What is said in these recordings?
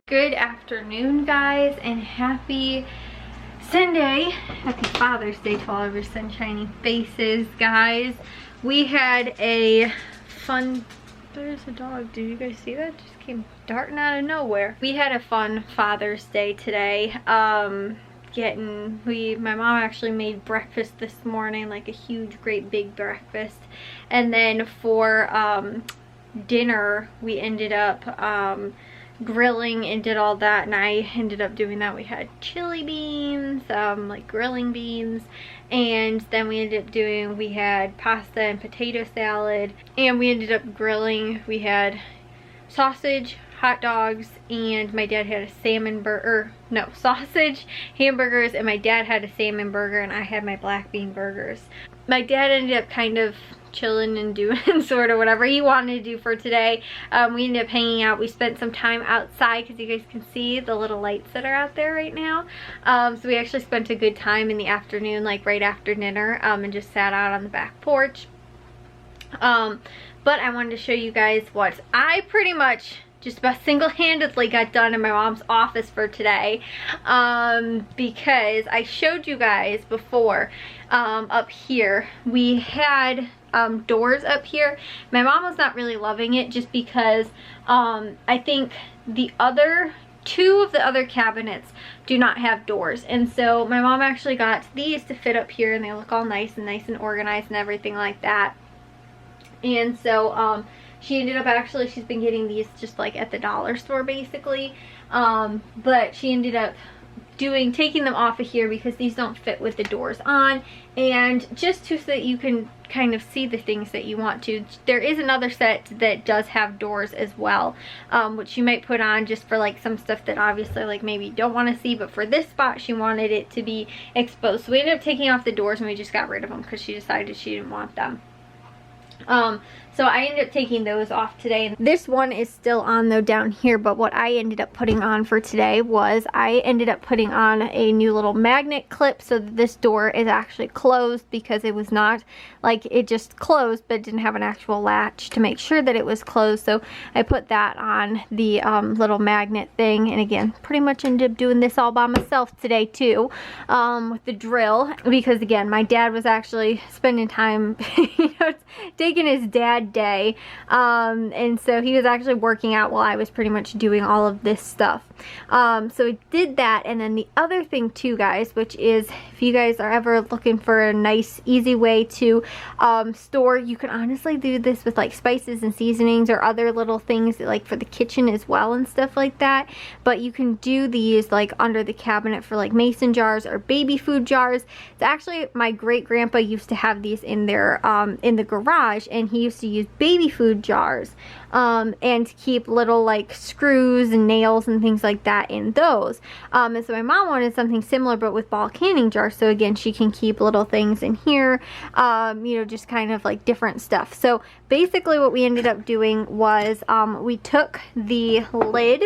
Good afternoon, guys, and happy Sunday. Happy Father's Day to all of your sunshiny faces, guys. We had a fun, there's a dog, did you guys see that? Just came darting out of nowhere. We had a fun Father's Day today. My mom actually made breakfast this morning, like a huge, great big breakfast. And then for dinner, we ended up grilling and did all that, and I ended up doing that. We had chili beans, like grilling beans, and then we had pasta and potato salad, and we ended up grilling. We had sausage, hot dogs, and my dad had a salmon burger, no, sausage, hamburgers, and my dad had a salmon burger, and I had my black bean burgers. My dad ended up kind of chilling and doing sort of whatever he wanted to do for today. We ended up hanging out. We spent some time outside because you guys can see the little lights that are out there right now. So we actually spent a good time in the afternoon, like right after dinner, and just sat out on the back porch. But I wanted to show you guys what I pretty much just about single-handedly got done in my mom's office for today, because I showed you guys before up here we had doors up here. My mom was not really loving it just because I think two of the other cabinets do not have doors, and so my mom actually got these to fit up here, and they look all nice and organized and everything like that. And so she ended up she's been getting these just like at the dollar store basically, but she ended up taking them off of here because these don't fit with the doors on, and just so that you can kind of see the things that you want to. There is another set that does have doors as well, which you might put on just for like some stuff that obviously like maybe you don't want to see, but for this spot she wanted it to be exposed. So we ended up taking off the doors and we just got rid of them because she decided she didn't want them. So I ended up taking those off today. This one is still on though down here, but what I ended up putting on for today was I ended up putting on a new little magnet clip so that this door is actually closed, because it was not, like, it just closed but didn't have an actual latch to make sure that it was closed. So I put that on the little magnet thing, and again pretty much ended up doing this all by myself today too, with the drill, because again my dad was actually spending time taking his dad day, and so he was actually working out while I was pretty much doing all of this stuff. So I did that, and then the other thing too, guys, which is if you guys are ever looking for a nice easy way to store, you can honestly do this with like spices and seasonings or other little things that, like for the kitchen as well and stuff like that, but you can do these like under the cabinet for like mason jars or baby food jars. It's actually, my great grandpa used to have these in their in the garage, and he used to use baby food jars and keep little like screws and nails and things like that in those. And so my mom wanted something similar but with ball canning jars, so again she can keep little things in here, just kind of like different stuff. So basically what we ended up doing was we took the lid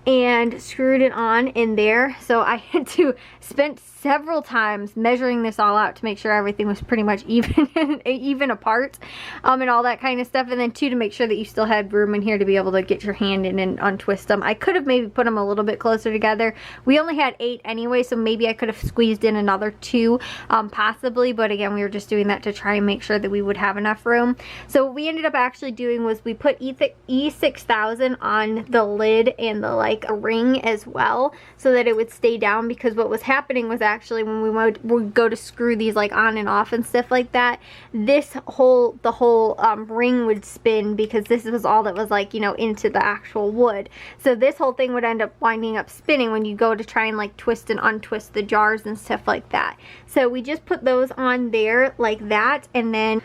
and screwed it on in there. So I had to spend several times measuring this all out to make sure everything was pretty much even apart, and all that kind of stuff. And then too, to make sure that you still had room in here to be able to get your hand in and untwist them. I could have maybe put them a little bit closer together. We only had 8 anyway, so maybe I could have squeezed in another 2 possibly, but again we were just doing that to try and make sure that we would have enough room. So what we ended up actually doing was we put E6000 on the lid and the like a ring as well, so that it would stay down, because what was happening was actually when we would go to screw these like on and off and stuff like that, the whole ring would spin, because this was all that was like into the actual wood. So this whole thing would end up winding up spinning when you go to try and like twist and untwist the jars and stuff like that. So we just put those on there like that, and then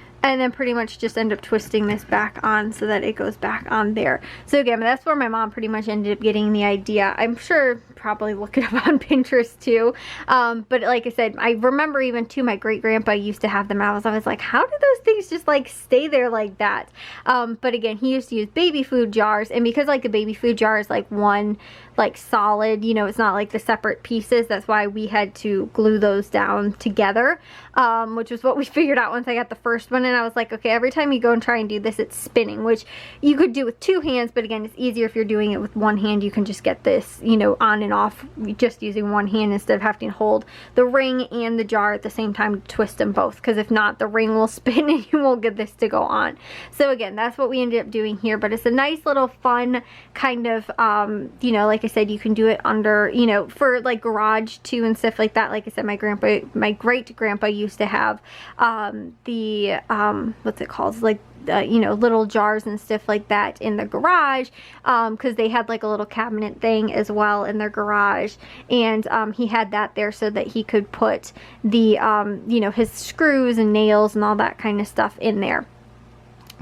pretty much just end up twisting this back on so that it goes back on there. So again, that's where my mom pretty much ended up getting the idea. I'm sure probably look it up on Pinterest too. But like I said, I remember even too, my great grandpa used to have them. I was like, how do those things just like stay there like that? But again, he used to use baby food jars, and because like the baby food jar is like one like solid, you know, it's not like the separate pieces. That's why we had to glue those down together, which was what we figured out once I got the first one. And I was like, okay, every time you go and try and do this, it's spinning, which you could do with 2 hands, but again, it's easier if you're doing it with 1 hand. You can just get this, you know, on and off just using 1 hand instead of having to hold the ring and the jar at the same time to twist them both, because if not, the ring will spin and you won't get this to go on. So again, that's what we ended up doing here, but it's a nice little fun kind of, you know, like I said, you can do it under, you know, for like garage too and stuff like that. Like I said, my great grandpa used to have what's it called, like you know, little jars and stuff like that in the garage, because they had like a little cabinet thing as well in their garage, and he had that there so that he could put the you know, his screws and nails and all that kind of stuff in there.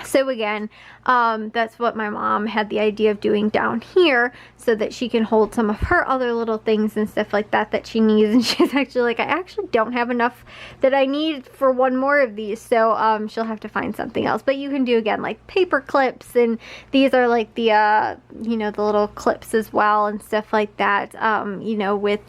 So again, that's what my mom had the idea of doing down here so that she can hold some of her other little things and stuff like that that she needs. And she's actually like, I actually don't have enough that I need for 1 more of these. So she'll have to find something else. But you can do, again, like paper clips, and these are like the, you know, the little clips as well and stuff like that, you know, with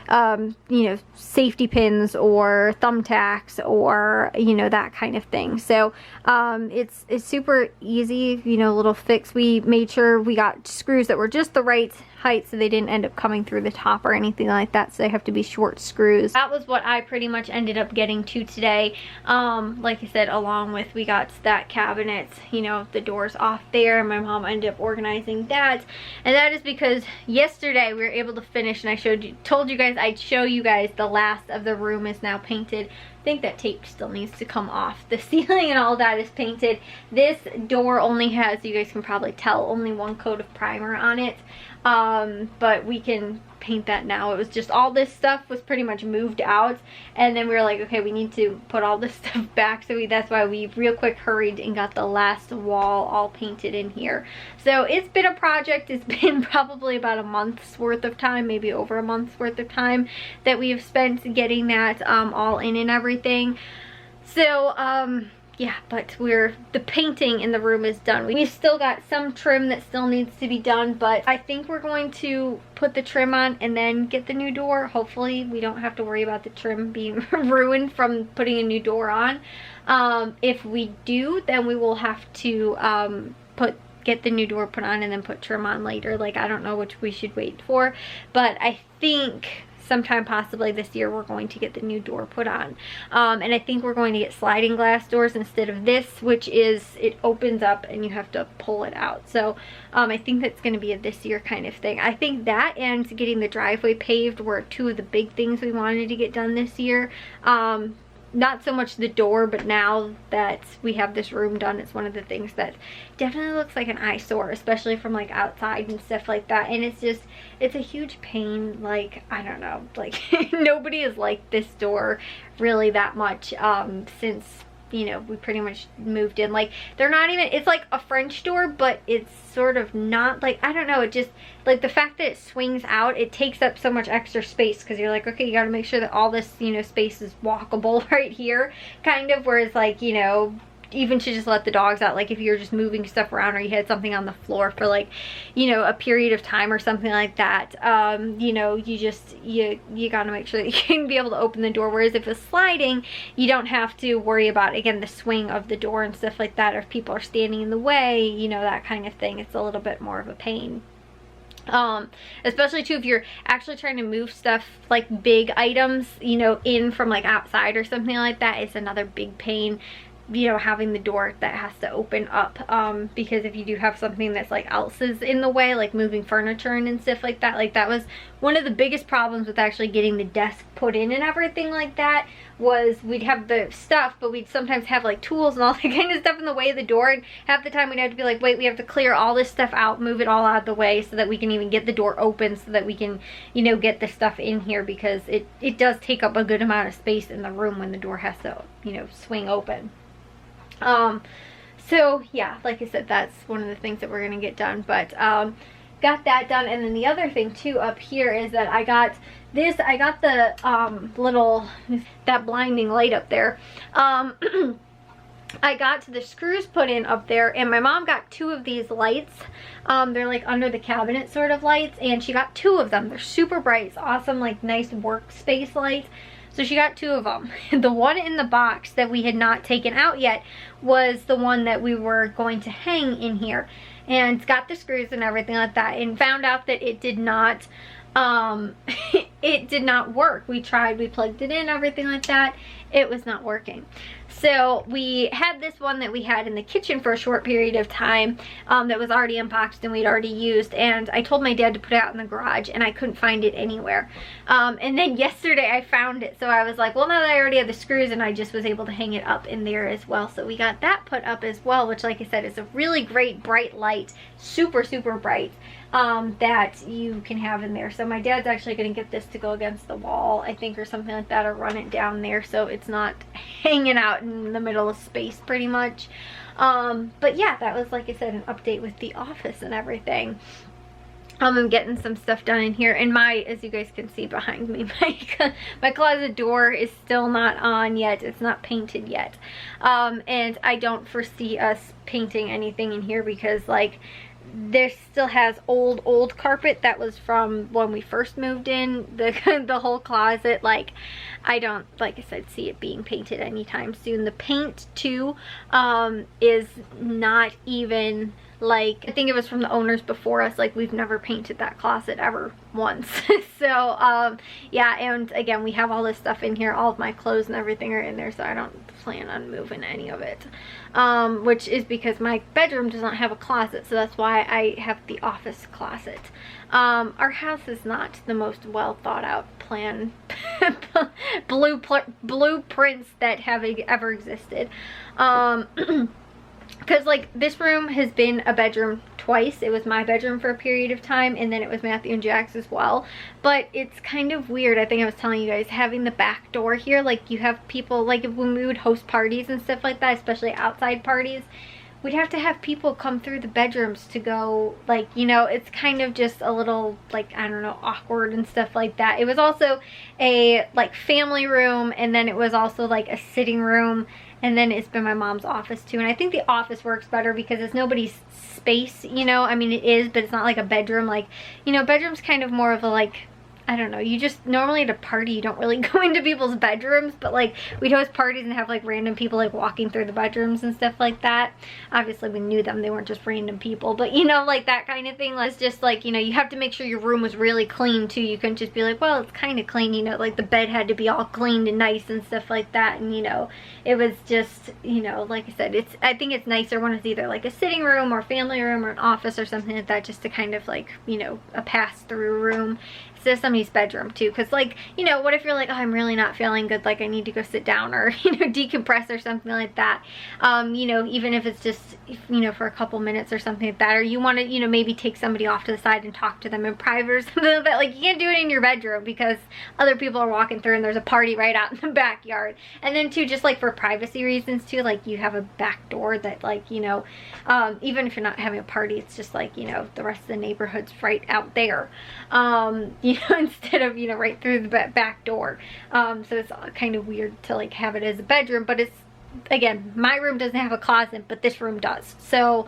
you know, safety pins or thumbtacks or, you know, that kind of thing. So it's super easy, you know, little fix. We made sure we got screws that were just the right height so they didn't end up coming through the top or anything like that, so they have to be short screws. That was what I pretty much ended up getting to today. Like I said, along with, we got that cabinet, you know, the doors off there, and my mom ended up organizing that. And that is because yesterday we were able to finish, and I told you guys I'd show you guys the last of the room is now painted. I think that tape still needs to come off. The ceiling and all that is painted. This door only has, you guys can probably tell, only 1 coat of primer on it. But we can paint that now. It was just all this stuff was pretty much moved out, and then we were like, okay, we need to put all this stuff back, so that's why we real quick hurried and got the last wall all painted in here. So it's been a project. It's been probably about a month's worth of time, maybe over a month's worth of time that we have spent getting that all in and everything. So yeah, but the painting in the room is done. We've still got some trim that still needs to be done, but I think we're going to put the trim on and then get the new door. Hopefully we don't have to worry about the trim being ruined from putting a new door on. If we do, then we will have to get the new door put on and then put trim on later. Like, I don't know which we should wait for, but I think sometime possibly this year we're going to get the new door put on, and I think we're going to get sliding glass doors instead of this, which is, it opens up and you have to pull it out. So I think that's going to be a this year kind of thing. I think that and getting the driveway paved were 2 of the big things we wanted to get done this year. Not so much the door, but now that we have this room done, it's one of the things that definitely looks like an eyesore, especially from like outside and stuff like that. And it's just, it's a huge pain. Like, I don't know, like nobody has liked this door really that much since, you know, we pretty much moved in. Like, they're not even, it's like a French door, but it's sort of not, like, I don't know, it just, like, the fact that it swings out, it takes up so much extra space, because you're like, okay, you got to make sure that all this, you know, space is walkable right here, kind of, whereas, like, you know, even to just let the dogs out, like if you're just moving stuff around or you had something on the floor for like, you know, a period of time or something like that, you know, you gotta make sure that you can be able to open the door. Whereas if it's sliding, you don't have to worry about, again, the swing of the door and stuff like that, or if people are standing in the way, you know, that kind of thing. It's a little bit more of a pain. Especially too if you're actually trying to move stuff, like big items, you know, in from like outside or something like that. It's another big pain, you know, having the door that has to open up, because if you do have something that's like else is in the way, like moving furniture and stuff like that was one of the biggest problems with actually getting the desk put in and everything like that, was we'd have the stuff, but we'd sometimes have like tools and all that kind of stuff in the way of the door, and half the time we'd have to be like, wait, we have to clear all this stuff out, move it all out of the way so that we can even get the door open, so that we can, you know, get the stuff in here, because it does take up a good amount of space in the room when the door has to, you know, swing open. So yeah, like I said, that's one of the things that we're gonna get done, but got that done. And then the other thing too up here is that I got the little, that blinding light up there, I got the screws put in up there, and my mom got 2 of these lights. They're like under the cabinet sort of lights, and she got 2 of them. They're super bright. It's awesome, like nice workspace lights. So she got 2 of them. The one in the box that we had not taken out yet was the one that we were going to hang in here, and got the screws and everything like that, and found out that it did not it did not work. We tried, we plugged it in, everything like that. It was not working. So we had this one that we had in the kitchen for a short period of time that was already unboxed and we'd already used, and I told my dad to put it out in the garage, and I couldn't find it anywhere. And then yesterday I found it, so I was like, well, now that I already have the screws, and I just was able to hang it up in there as well. So we got that put up as well, which, like I said, is a really great bright light, super bright, that you can have in there. So my dad's actually going to get this to go against the wall, I think, or something like that, or run it down there so it's not hanging out in the middle of space pretty much. But yeah, that was, like I said, an update with the office and everything. I'm getting some stuff done in here, and as you guys can see behind me, my closet door is still not on yet. It's not painted yet. And I don't foresee us painting anything in here because, like, there still has old carpet that was from when we first moved in. The whole closet, like, I don't, like I said, see it being painted anytime soon. The paint too is not even, like, I think it was from the owners before us. Like, we've never painted that closet ever once. So yeah, and again, we have all this stuff in here. All of my clothes and everything are in there, so I don't plan on moving any of it, which is because my bedroom does not have a closet, so that's why I have the office closet. Our house is not the most well thought out plan blueprints that have ever existed. Because, like, this room has been a bedroom twice. It was my bedroom for a period of time, and then it was Matthew and Jack's as well. But it's kind of weird, I think I was telling you guys, having the back door here. Like, you have people, like, when we would host parties and stuff like that, especially outside parties, we'd have to have people come through the bedrooms to go, like, you know, it's kind of just a little, like, I don't know, awkward and stuff like that. It was also a, like, family room, and then it was also, like, a sitting room, and then it's been my mom's office too. And I think the office works better because it's nobody's space, you know. I mean, it is, but it's not like a bedroom. Like, you know, bedroom's kind of more of a, like, I don't know, you just, normally at a party you don't really go into people's bedrooms, but, like, we'd host parties and have, like, random people, like, walking through the bedrooms and stuff like that. Obviously we knew them, they weren't just random people, but, you know, like, that kind of thing. Like, it's just, like, you know, you have to make sure your room was really clean too. You couldn't just be like, well, it's kind of clean, you know, like, the bed had to be all cleaned and nice and stuff like that. And, you know, it was just, you know, like I said, I think it's nicer when it's either, like, a sitting room or family room or an office or something like that, just to kind of, like, you know, a pass-through room. To somebody's bedroom too, because, like, you know, what if you're like, oh, I'm really not feeling good, like, I need to go sit down or, you know, decompress or something like that. You know, even if it's just, you know, for a couple minutes or something like that, or you want to, you know, maybe take somebody off to the side and talk to them in private or something like that. Like, you can't do it in your bedroom because other people are walking through and there's a party right out in the backyard. And then too, just like for privacy reasons too, like, you have a back door that, like, you know, even if you're not having a party, it's just like, you know, the rest of the neighborhood's right out there. You know, instead of, you know, right through the back door. So it's kind of weird to, like, have it as a bedroom, but it's, again, my room doesn't have a closet, but this room does. So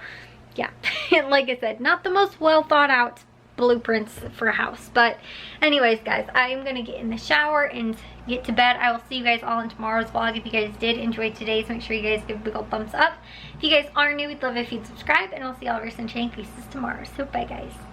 yeah, like I said, not the most well thought out blueprints for a house. But anyways, guys, I'm gonna get in the shower and get to bed. I will see you guys all in tomorrow's vlog. If you guys did enjoy today's, make sure you guys give a big old thumbs up. If you guys are new, we'd love it if you'd subscribe, and I'll see y'all very soon. Chain pieces tomorrow. So bye, guys.